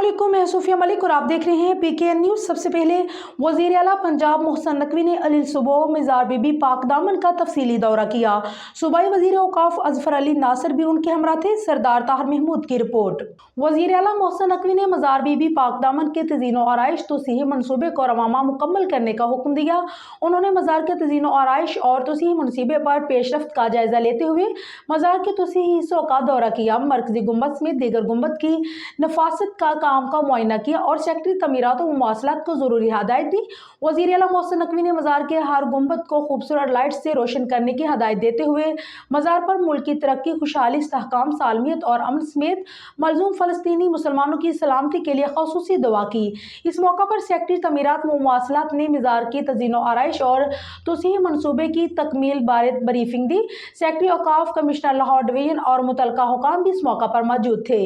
अस्सलामुअलैकुम, मैं सूफिया मलिक और आप देख रहे हैं PKN न्यूज़। सबसे पहले वज़ीर आला पंजाब मोहसिन नकवी ने अलील सुबह मज़ार बीबी पाक दामन का तफसीली दौरा किया। सूबाई वज़ीर औक़ाफ़ अज़फ़र अली नासिर भी उनके हमरा थे। सरदार ताहिर महमूद की रिपोर्ट। वज़ीर आला मोहसिन नकवी ने मज़ार बीबी पाक दामन के तज़ीन व आराइश तोसीही मनसूबे को रवामा मुकम्मल करने का हुक्म दिया। उन्होंने मज़ार के तज़ीन व आराइश और तोसीही मनसूबे पर पेशरफ्त का जायज़ा लेते हुए मज़ार के तोसीही हिस्सों का दौरा किया। मरकज़ी गुंबद समेत दीगर गुंबद की नफासत का काम का मुआयना किया और सेक्रेटरी तमीरात व मुवासलात को ज़रूरी हदायत दी। वज़ीर आला मोहसिन नकवी ने मज़ार के हर गुंबद को खूबसूरत लाइट से रोशन करने की हदायत देते हुए मज़ार पर मुल्क की तरक्की, खुशहाली, इस्तेहकाम, सालमियत और अमन समेत मलजूम फ़लस्तीनी मुसलमानों की सलामती के लिए ख़ुसूसी दुआ की। इस मौका पर सेक्रेटरी तमीरात व मुवासलात ने मज़ार की तज़ीन व आराइश और तोसीही मनसूबे की तकमील बारे ब्रीफिंग दी। सेक्रेटरी औक़ाफ़, कमिश्नर लाहौर डिवीज़न और मुतल्लिका हुकाम भी इस मौका पर मौजूद थे।